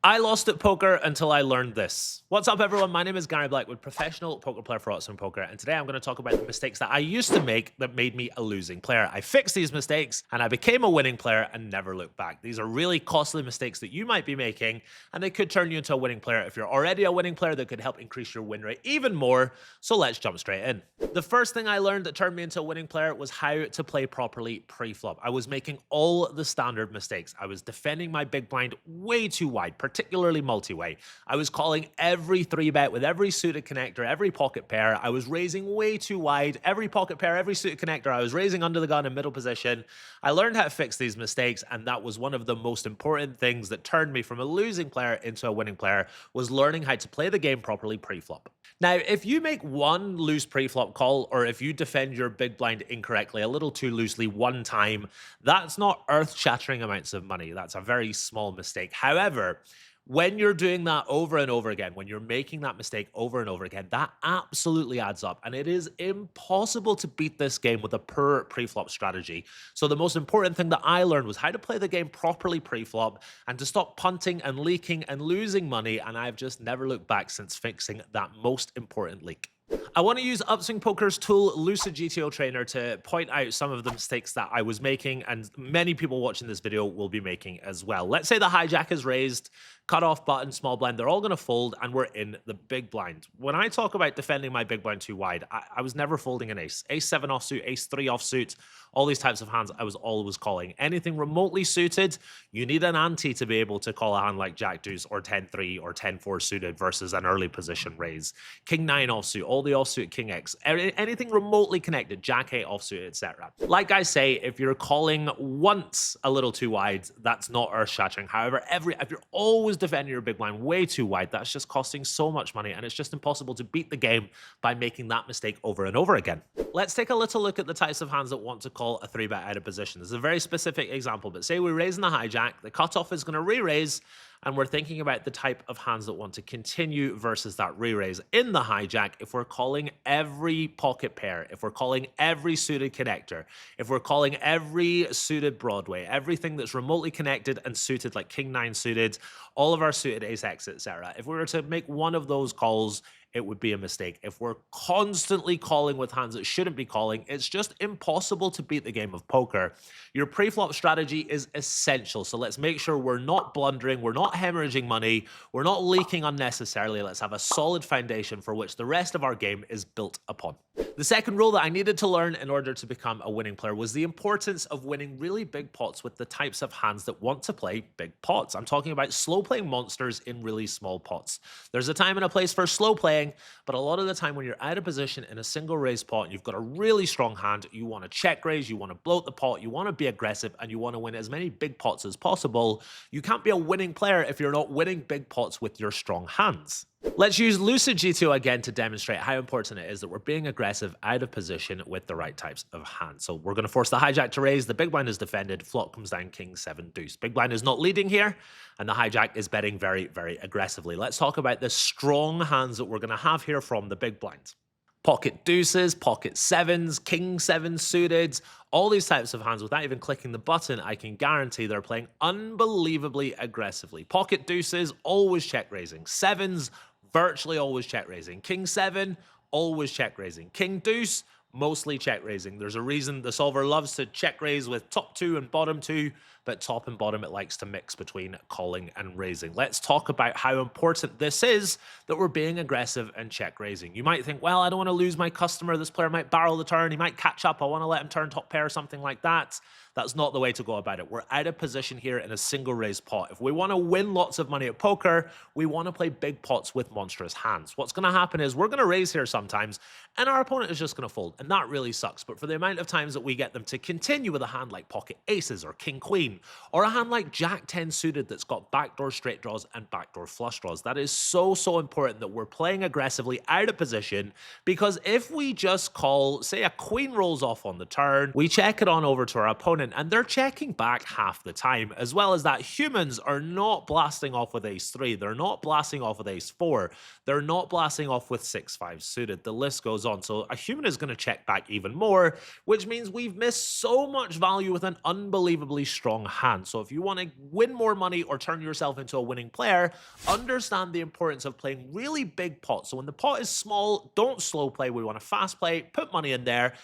I lost at poker until I learned this. What's up, everyone? My name is Gary Blackwood, professional poker player for Odds on Poker, and today I'm going to talk about the mistakes that I used to make that made me a losing player. I fixed these mistakes and I became a winning player and never looked back. These are really costly mistakes that you might be making, and they could turn you into a winning player. If you're already a winning player, that could help increase your win rate even more. So let's jump straight in. The first thing I learned that turned me into a winning player was how to play properly pre-flop. I was making all the standard mistakes. I was defending my big blind way too wide, particularly multi-way. I was calling every 3-bet with every suited connector, every pocket pair. I was raising way too wide. Every pocket pair, every suited connector, I was raising under the gun in middle position. I learned how to fix these mistakes, and that was one of the most important things that turned me from a losing player into a winning player, was learning how to play the game properly pre-flop. Now, if you make one loose pre-flop call, or if you defend your big blind incorrectly, a little too loosely one time, that's not earth-shattering amounts of money. That's a very small mistake. However, when you're doing that over and over again, when you're making that mistake over and over again, that absolutely adds up. And it is impossible to beat this game with a poor pre-flop strategy. So the most important thing that I learned was how to play the game properly pre-flop and to stop punting and leaking and losing money. And I've just never looked back since fixing that most important leak. I want to use Upswing Poker's tool, Lucid GTO Trainer, to point out some of the mistakes that I was making, and many people watching this video will be making as well. Let's say the hijack is raised, cutoff button, small blind, they're all going to fold, and we're in the big blind. When I talk about defending my big blind too wide, I was never folding an ace. Ace-7 offsuit, ace-3 offsuit, all these types of hands I was always calling. Anything remotely suited, you need an ante to be able to call a hand like Jack-Deuce or 10-3 or 10-4 suited versus an early position raise. King-9 offsuit, all the offsuit King-X, anything remotely connected, Jack-8 offsuit, etc. Like I say, if you're calling once a little too wide, that's not earth-shattering. However, if you're always defending your big blind way too wide, that's just costing so much money, and it's just impossible to beat the game by making that mistake over and over again. Let's take a little look at the types of hands that want to call a 3-bet out of position. This is a very specific example, but say we're raising the hijack, the cutoff is going to re-raise, and we're thinking about the type of hands that want to continue versus that re-raise. In the hijack, if we're calling every pocket pair, if we're calling every suited connector, if we're calling every suited Broadway, everything that's remotely connected and suited, like King-9 suited, all of our suited ace-X, etc. If we were to make one of those calls, it would be a mistake. If we're constantly calling with hands that shouldn't be calling, it's just impossible to beat the game of poker. Your pre-flop strategy is essential, so let's make sure we're not blundering, we're not hemorrhaging money, we're not leaking unnecessarily. Let's have a solid foundation for which the rest of our game is built upon. The second rule that I needed to learn in order to become a winning player was the importance of winning really big pots with the types of hands that want to play big pots. I'm talking about slow playing monsters in really small pots. There's a time and a place for slow playing, but a lot of the time when you're out of position in a single raise pot and you've got a really strong hand, you want to check raise, you want to bloat the pot, you want to be aggressive, and you want to win as many big pots as possible. You can't be a winning player if you're not winning big pots with your strong hands. Let's use Lucid G2 again to demonstrate how important it is that we're being aggressive out of position with the right types of hands. So we're going to force the hijack to raise, the big blind is defended, flop comes down King-7 deuce. Big blind is not leading here, and the hijack is betting very, very aggressively. Let's talk about the strong hands that we're going to have here from the big blind. Pocket deuces, pocket sevens, King-7 suited, all these types of hands, without even clicking the button, I can guarantee they're playing unbelievably aggressively. Pocket deuces, always check raising. Sevens, virtually always check raising. King-7, always check raising. King-deuce, mostly check raising. There's a reason the solver loves to check raise with top 2 and bottom 2, but top and bottom it likes to mix between calling and raising. Let's talk about how important this is that we're being aggressive and check raising. You might think, well, I don't want to lose my customer. This player might barrel the turn. He might catch up. I want to let him turn top pair or something like that. That's not the way to go about it. We're out of position here in a single raise pot. If we want to win lots of money at poker, we want to play big pots with monstrous hands. What's going to happen is we're going to raise here sometimes, and our opponent is just going to fold, and that really sucks. But for the amount of times that we get them to continue with a hand like pocket aces or king-queen, or a hand like Jack-10 suited that's got backdoor straight draws and backdoor flush draws, that is so, so important that we're playing aggressively out of position, because if we just call, say a queen rolls off on the turn, we check it on over to our opponent, and they're checking back half the time. As well as that, humans are not blasting off with ace-3, they're not blasting off with ace-4, they're not blasting off with 6-5 suited. The list goes on. So a human is going to check back even more, which means we've missed so much value with an unbelievably strong strong hand. So if you want to win more money or turn yourself into a winning player, understand the importance of playing really big pots. So when the pot is small, don't slow play. We want to fast play, put money in there.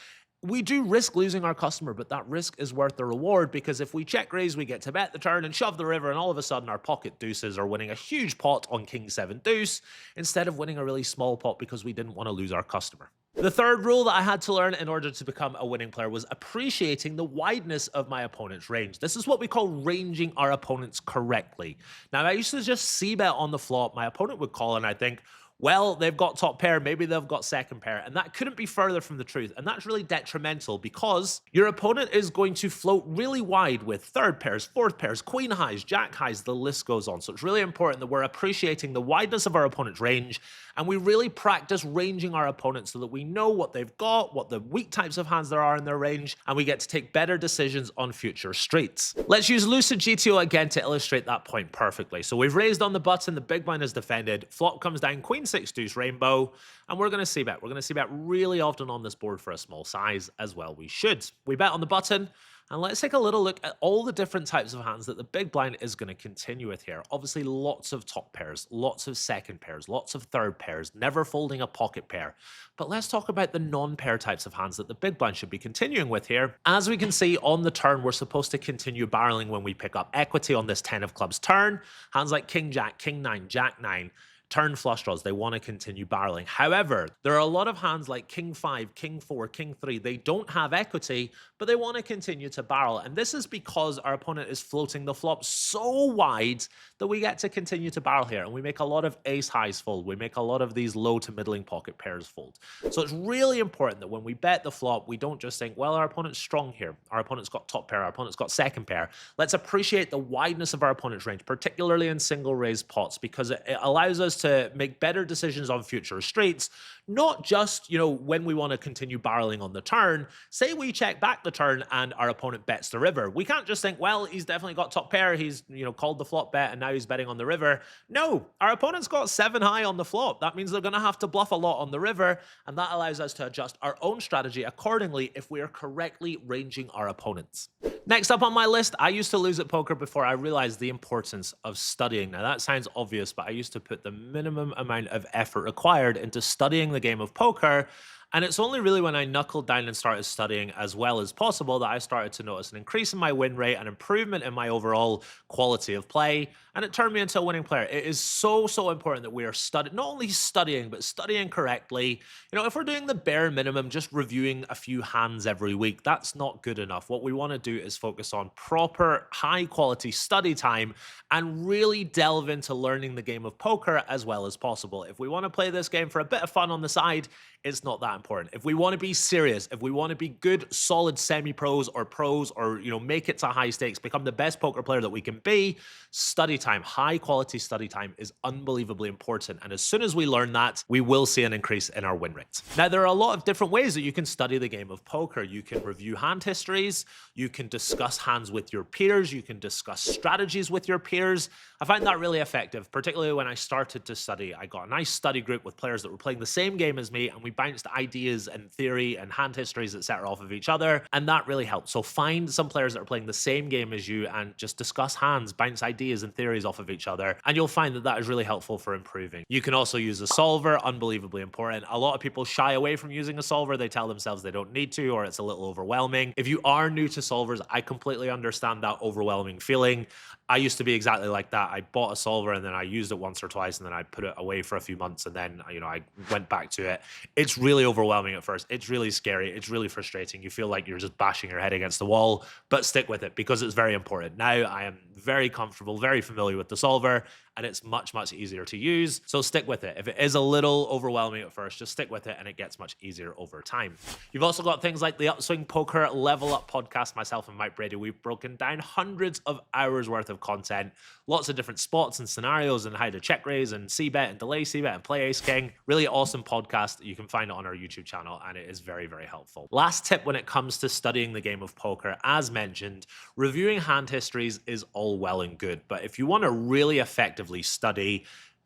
We do risk losing our customer, but that risk is worth the reward, because if we check raise, we get to bet the turn and shove the river, and all of a sudden our pocket deuces are winning a huge pot on king 7 deuce instead of winning a really small pot because we didn't want to lose our customer. The third rule that I had to learn in order to become a winning player was appreciating the wideness of my opponent's range. This is what we call ranging our opponents correctly. Now, I used to just c-bet on the flop. My opponent would call and I think, well, they've got top pair, maybe they've got second pair, and that couldn't be further from the truth. And that's really detrimental because your opponent is going to float really wide with third pairs, fourth pairs, queen highs, jack highs, the list goes on. So it's really important that we're appreciating the wideness of our opponent's range, and we really practice ranging our opponents so that we know what they've got, what the weak types of hands there are in their range, and we get to take better decisions on future streets. Let's use Lucid GTO again to illustrate that point perfectly. So we've raised on the button, the big blind is defended, flop comes down, queen 6 deuce rainbow, and we're going to c-bet. We're going to c-bet really often on this board for a small size, as well we should. We bet on the button, and let's take a little look at all the different types of hands that the big blind is going to continue with here. Obviously, lots of top pairs, lots of second pairs, lots of third pairs, never folding a pocket pair. But let's talk about the non-pair types of hands that the big blind should be continuing with here. As we can see on the turn, we're supposed to continue barreling when we pick up equity on this 10 of clubs turn. Hands like king jack, king 9, jack 9, turn flush draws, they want to continue barreling. However, there are a lot of hands like king 5, king 4, king 3. They don't have equity, but they want to continue to barrel. And this is because our opponent is floating the flop so wide that we get to continue to barrel here. And we make a lot of ace highs fold. We make a lot of these low to middling pocket pairs fold. So it's really important that when we bet the flop, we don't just think, well, our opponent's strong here. Our opponent's got top pair. Our opponent's got second pair. Let's appreciate the wideness of our opponent's range, particularly in single raise pots, because it allows us to make better decisions on future streets, not just, when we want to continue barreling on the turn. Say we check back the turn and our opponent bets the river. We can't just think, well, he's definitely got top pair. He's, called the flop bet and now he's betting on the river. No, our opponent's got 7 high on the flop. That means they're going to have to bluff a lot on the river, and that allows us to adjust our own strategy accordingly if we are correctly ranging our opponents. Next up on my list, I used to lose at poker before I realized the importance of studying. Now that sounds obvious, but I used to put the minimum amount of effort required into studying the game of poker. And it's only really when I knuckled down and started studying as well as possible that I started to notice an increase in my win rate, an improvement in my overall quality of play, and it turned me into a winning player. It is so, so important that we are not only studying, but studying correctly. If we're doing the bare minimum, just reviewing a few hands every week, that's not good enough. What we want to do is focus on proper, high-quality study time and really delve into learning the game of poker as well as possible. If we want to play this game for a bit of fun on the side, it's not that important. If we want to be serious, if we want to be good, solid semi-pros or pros, or make it to high stakes, become the best poker player that we can be, study time, high quality study time is unbelievably important. And as soon as we learn that, we will see an increase in our win rates. Now, there are a lot of different ways that you can study the game of poker. You can review hand histories, you can discuss hands with your peers, you can discuss strategies with your peers. I find that really effective, particularly when I started to study. I got a nice study group with players that were playing the same game as me, and we bounced ideas and theory and hand histories, etc., off of each other, and that really helped. So find some players that are playing the same game as you and just discuss hands, bounce ideas and theories off of each other, and you'll find that that is really helpful for improving. You can also use a solver, unbelievably important. A lot of people shy away from using a solver. They tell themselves they don't need to, or it's a little overwhelming. If you are new to solvers, I completely understand that overwhelming feeling. I used to be exactly like that. I bought a solver and then I used it once or twice and then I put it away for a few months and then, I went back to it. It's really overwhelming at first. It's really scary. It's really frustrating. You feel like you're just bashing your head against the wall, but stick with it because it's very important. Now I am very comfortable, very familiar with the solver, and it's much, much easier to use. So stick with it. If it is a little overwhelming at first, just stick with it and it gets much easier over time. You've also got things like the Upswing Poker Level Up podcast. Myself and Mike Brady, we've broken down hundreds of hours worth of content, lots of different spots and scenarios and how to check raise and c-bet and delay c-bet and play ace king. Really awesome podcast. You can find it on our YouTube channel and it is very, very helpful. Last tip when it comes to studying the game of poker, as mentioned, reviewing hand histories is all well and good, but if you want to really effectively study,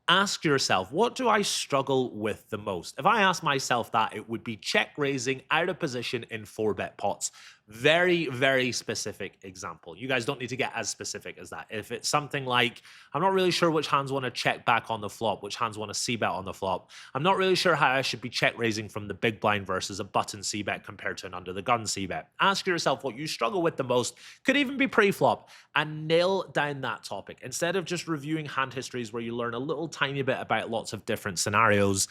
ask yourself, what do I struggle with the most? If I ask myself that, it would be check raising out of position in 4-bet pots. Very, very specific example. You guys don't need to get as specific as that. If it's something like, I'm not really sure which hands want to check back on the flop, which hands want to c-bet on the flop. I'm not really sure how I should be check raising from the big blind versus a button c-bet compared to an under the gun c-bet. Ask yourself what you struggle with the most, could even be pre-flop, and nail down that topic. Instead of just reviewing hand histories where you learn a little tiny bit about lots of different scenarios,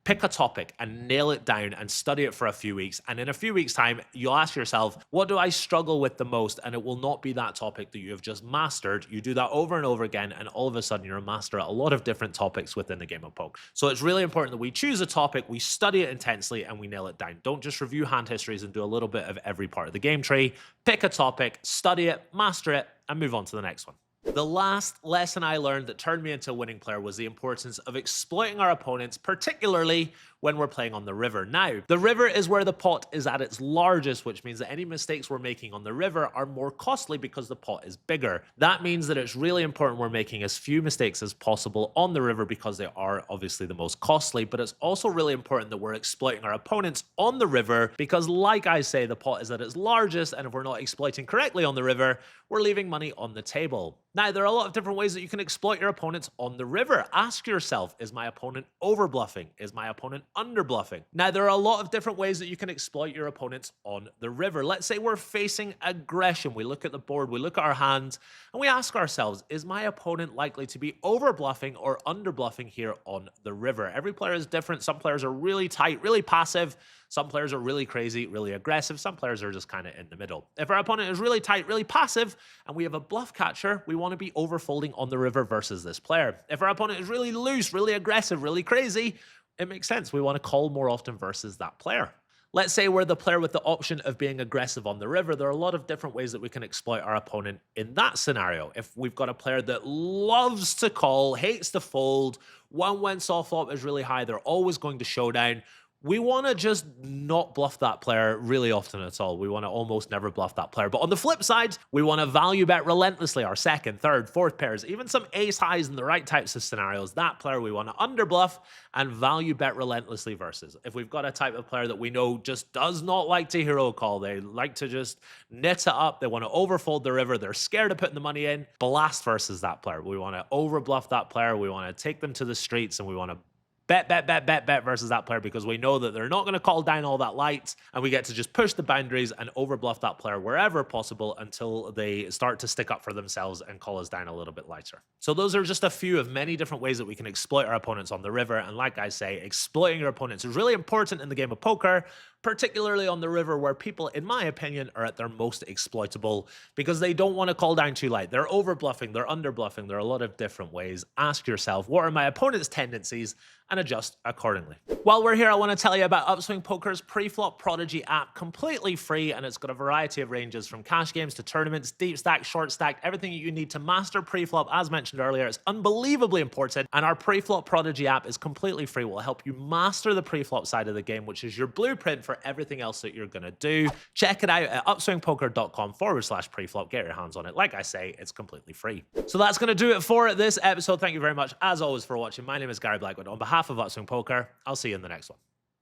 pick a topic and nail it down and study it for a few weeks. And in a few weeks' time, you'll ask yourself, what do I struggle with the most? And it will not be that topic that you have just mastered. You do that over and over again, and all of a sudden you're a master at a lot of different topics within the game of poker. So it's really important that we choose a topic, we study it intensely, and we nail it down. Don't just review hand histories and do a little bit of every part of the game tree. Pick a topic, study it, master it, and move on to the next one. The last lesson I learned that turned me into a winning player was the importance of exploiting our opponents, particularly when we're playing on the river. Now, the river is where the pot is at its largest, which means that any mistakes we're making on the river are more costly because the pot is bigger. That means that it's really important we're making as few mistakes as possible on the river because they are obviously the most costly, but it's also really important that we're exploiting our opponents on the river because, like I say, the pot is at its largest, and if we're not exploiting correctly on the river, we're leaving money on the table. Now, there are a lot of different ways that you can exploit your opponents on the river. Ask yourself, is my opponent over bluffing? Is my opponent under bluffing? Now, there are a lot of different ways that you can exploit your opponents on the river. Let's say we're facing aggression. We look at the board, we look at our hand, and we ask ourselves, is my opponent likely to be over bluffing or under bluffing here on the river? Every player is different. Some players are really tight, really passive. Some players are really crazy, really aggressive. Some players are just kind of in the middle. If our opponent is really tight, really passive, and we have a bluff catcher, we want to be overfolding on the river versus this player. If our opponent is really loose, really aggressive, really crazy, it makes sense. We want to call more often versus that player. Let's say we're the player with the option of being aggressive on the river. There are a lot of different ways that we can exploit our opponent in that scenario. If we've got a player that loves to call, hates to fold, one when soft flop is really high, they're always going to showdown, we want to just not bluff that player really often at all. We want to almost never bluff that player. But on the flip side, we want to value bet relentlessly our second, third, fourth pairs, even some ace highs in the right types of scenarios. That player we want to under bluff and value bet relentlessly versus. If we've got a type of player that we know just does not like to hero call, they like to just knit it up, they want to overfold the river, they're scared of putting the money in, blast versus that player. We want to over bluff that player, we want to take them to the streets, and we want to bet versus that player because we know that they're not going to call down all that light, and we get to just push the boundaries and overbluff that player wherever possible until they start to stick up for themselves and call us down a little bit lighter. So those are just a few of many different ways that we can exploit our opponents on the river. And like I say, exploiting your opponents is really important in the game of poker, particularly on the river where people, in my opinion, are at their most exploitable because they don't want to call down too light. They're over bluffing, they're under bluffing. There are a lot of different ways. Ask yourself, what are my opponent's tendencies, and adjust accordingly. While we're here, I want to tell you about Upswing Poker's Preflop Prodigy app, completely free, and it's got a variety of ranges from cash games to tournaments, deep stack, short stack, everything you need to master preflop. As mentioned earlier, it's unbelievably important, and our Preflop Prodigy app is completely free. Will help you master the preflop side of the game, which is your blueprint for everything else that you're going to do. Check it out at upswingpoker.com/preflop. Get your hands on it. Like I say, it's completely free. So that's going to do it for this episode. Thank you very much, as always, for watching. My name is Gary Blackwood. On behalf of Upswing Poker, I'll see you in the next one.